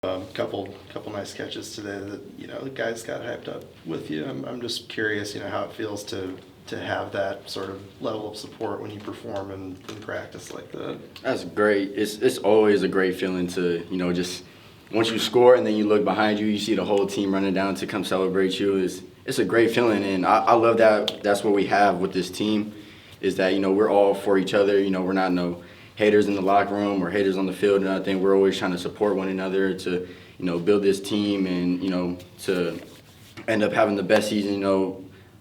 Couple nice catches today that the guys got hyped up with you. I'm just curious, how it feels to have that sort of level of support when you perform in practice like that. That's great. It's always a great feeling to just once you score and then you look behind you, you see the whole team running down to come celebrate you. It's a great feeling, and I love that. That's what we have with this team, is that we're all for each other. We're not no haters in the locker room or haters on the field or nothing. We're always trying to support one another to build this team and to end up having the best season,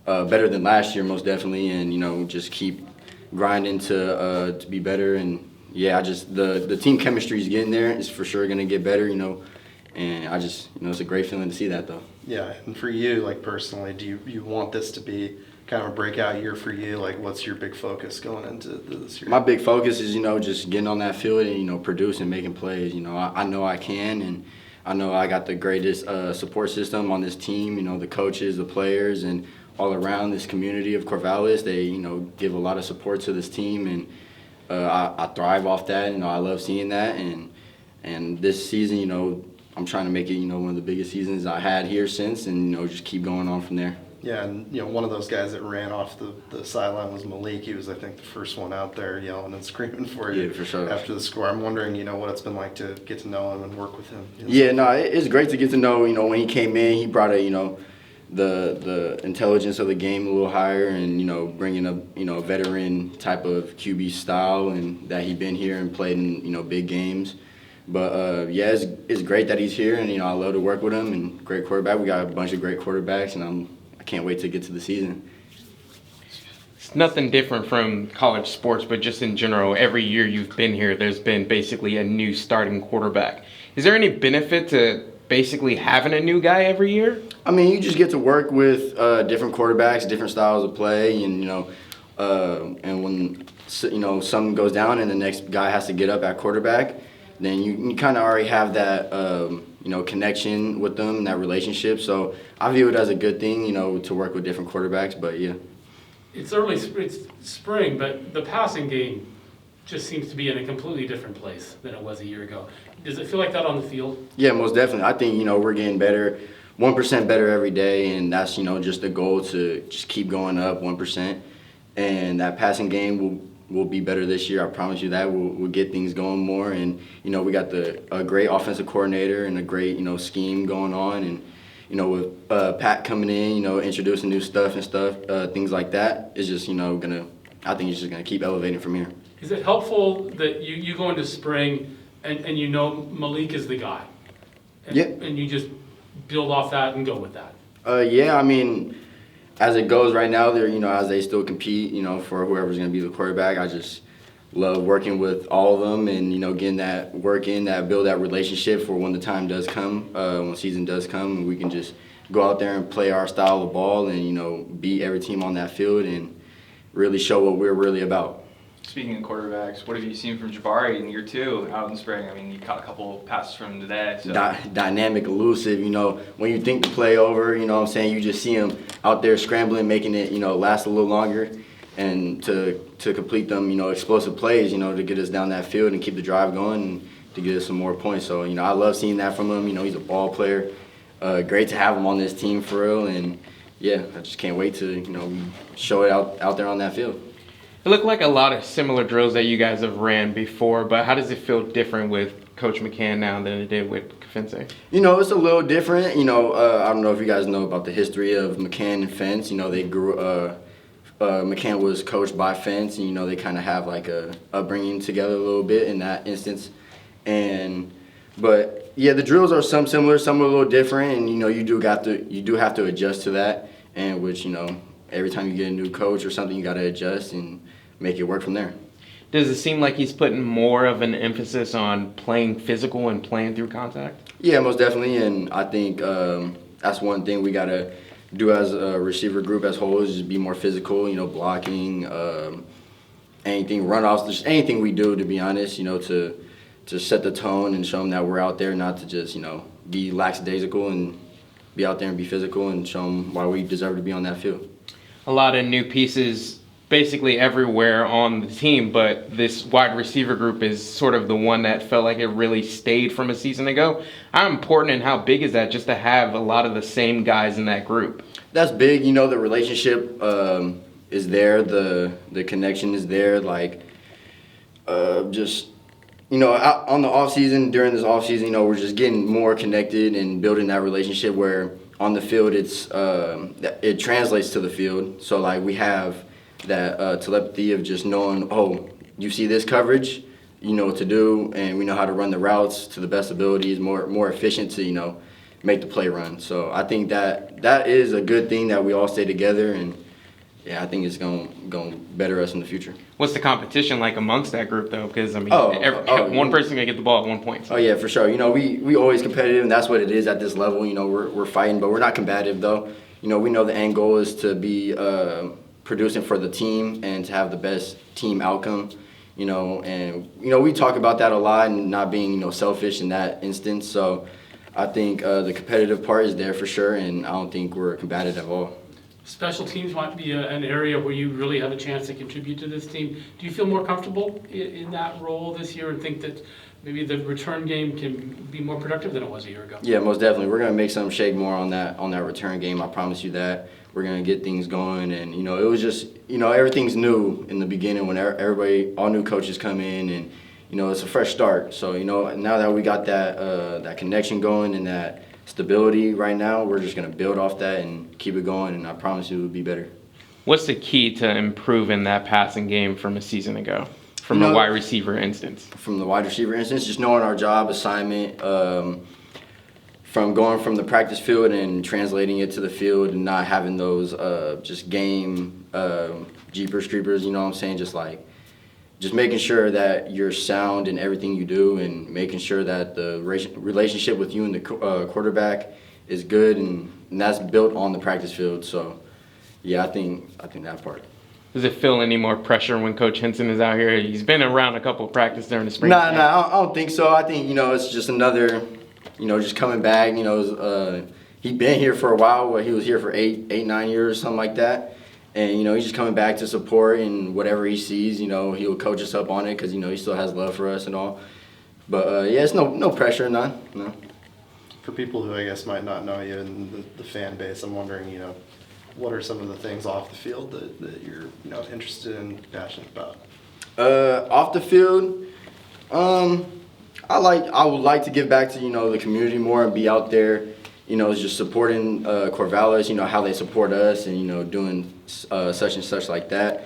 better than last year most definitely, and just keep grinding to be better. And yeah, the team chemistry is getting there. It's for sure gonna get better, and it's a great feeling to see that though. Yeah, and for you, like personally, do you want this to be kind of a breakout year for you? Like, what's your big focus going into this year? My big focus is just getting on that field and producing, making plays. I know I can, and I know I got the greatest support system on this team. The coaches, the players, and all around this community of Corvallis. They give a lot of support to this team, and I thrive off that. I love seeing that, and this season, I'm trying to make it one of the biggest seasons I had here since, and just keep going on from there. Yeah, and one of those guys that ran off the sideline was Malik. He was, I think, the first one out there yelling and screaming for you. Yeah, for sure. After the score. I'm wondering, what it's been like to get to know him and work with him. Yeah, no, it's great to get to know. When he came in, he brought the intelligence of the game a little higher, and bringing a veteran type of QB style, and that he'd been here and played in big games. But yeah, it's great that he's here, and I love to work with him. And great quarterback. We got a bunch of great quarterbacks, and I can't wait to get to the season. It's nothing different from college sports, but just in general, every year you've been here, there's been basically a new starting quarterback. Is there any benefit to basically having a new guy every year? I mean, you just get to work with different quarterbacks, different styles of play, and and when something goes down and the next guy has to get up at quarterback, then you kind of already have that connection with them, that relationship. So I view it as a good thing, to work with different quarterbacks. But yeah, it's spring, but the passing game just seems to be in a completely different place than it was a year ago. Does it feel like that on the field? Yeah, most definitely. I think we're getting better, 1% better every day, and that's just the goal, to just keep going up 1%. And that passing game will be better this year. I promise you that. We'll get things going more, and we got a great offensive coordinator and a great scheme going on, and with Pat coming in, introducing new stuff and things like that, is just I think it's just gonna keep elevating from here. Is it helpful that you go into spring and Malik is the guy? And you just build off that and go with that? Yeah, I mean, as it goes right now, they're as they still compete, for whoever's gonna be the quarterback. I just love working with all of them, and getting that work in, that build that relationship for when the time does come, when the season does come, and we can just go out there and play our style of ball, and beat every team on that field, and really show what we're really about. Speaking of quarterbacks, what have you seen from Jabari in year 2 out in spring? I mean, you caught a couple passes from him today. So. Dynamic, elusive, when you think the play over, what I'm saying, you just see him out there scrambling, making it, last a little longer, and to complete them, explosive plays, to get us down that field and keep the drive going and to get us some more points. So, I love seeing that from him. He's a ball player. Great to have him on this team for real, and yeah, I just can't wait to, show it out there on that field. It looked like a lot of similar drills that you guys have ran before, but how does it feel different with Coach McCann now than it did with Kafense? It's a little different. I don't know if you guys know about the history of McCann and Fence. They grew. McCann was coached by Fence, and they kind of have like a upbringing together a little bit in that instance. But yeah, the drills are some similar, some are a little different, and you do have to adjust to that, and which every time you get a new coach or something, you got to adjust and make it work from there. Does it seem like he's putting more of an emphasis on playing physical and playing through contact? Yeah, most definitely, and I think that's one thing we got to do as a receiver group as a whole, is just be more physical, blocking, anything, runoffs, just anything we do, to be honest, to set the tone and show them that we're out there, not to just, be lackadaisical, and be out there and be physical and show them why we deserve to be on that field. A lot of new pieces basically everywhere on the team, but this wide receiver group is sort of the one that felt like it really stayed from a season ago. How important and how big is that just to have a lot of the same guys in that group? That's big. You know, the relationship is there. The connection is there. Like, just, you know, on the off season, during this off season, you know, we're just getting more connected and building that relationship where on the field it translates to the field. So like we have that telepathy of just knowing, oh, you see this coverage, you know what to do, and we know how to run the routes to the best abilities, more efficient to, you know, make the play run. So I think that is a good thing that we all stay together, and yeah, I think it's going to better us in the future. What's the competition like amongst that group, though? Because, I mean, one person can get the ball at one point. So. Oh, yeah, for sure. You know, we always competitive, and that's what it is at this level. You know, we're fighting, but we're not combative, though. You know, we know the end goal is to be producing for the team and to have the best team outcome, you know. And, you know, we talk about that a lot and not being, you know, selfish in that instance. So I think the competitive part is there for sure, and I don't think we're combative at all. Special teams might be an area where you really have a chance to contribute to this team. Do you feel more comfortable in that role this year and think that maybe the return game can be more productive than it was a year ago? Yeah, most definitely. We're going to make something shake more on that return game. I promise you that. We're going to get things going. And, you know, it was just, you know, everything's new in the beginning when all new coaches come in and, you know, it's a fresh start. So, you know, now that we got that connection going and that stability right now, we're just going to build off that and keep it going, and I promise you it will be better. What's the key to improving that passing game from a season ago, from a wide receiver instance? From the wide receiver instance, just knowing our job assignment, from going from the practice field and translating it to the field and not having those just game jeepers creepers, you know what I'm saying, just making sure that you're sound in everything you do and making sure that the relationship with you and the quarterback is good, and that's built on the practice field. So, yeah, I think that part. Does it feel any more pressure when Coach Henson is out here? He's been around a couple of practices during the spring. Nah, I don't think so. I think, you know, it's just another, you know, just coming back. You know, he'd been here for a while. He was here for 9 years, something like that. And, you know, he's just coming back to support, and whatever he sees, you know, he'll coach us up on it because, you know, he still has love for us and all. But, yeah, it's no pressure, none. No. For people who I guess might not know you and the fan base, I'm wondering, you know, what are some of the things off the field that you're, you know, interested and passionate about? Off the field, I would like to give back to, you know, the community more and be out there, you know, just supporting Corvallis, you know, how they support us and, you know, doing such and such like that.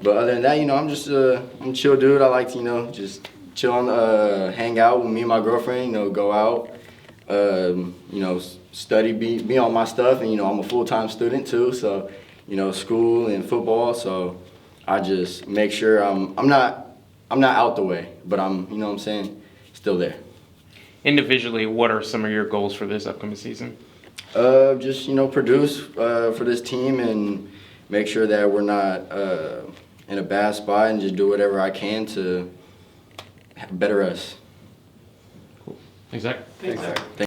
But other than that, you know, I'm just I'm a chill dude. I like to, you know, just chill on, hang out with me and my girlfriend, you know, go out, you know, study, be on my stuff. And, you know, I'm a full-time student too, so, you know, school and football. So I just make sure I'm not out the way, but I'm, you know what I'm saying, still there. Individually, what are some of your goals for this upcoming season? Just, you know, produce for this team and make sure that we're not in a bad spot, and just do whatever I can to better us. Cool. Thanks, Zach. Thanks, Zach.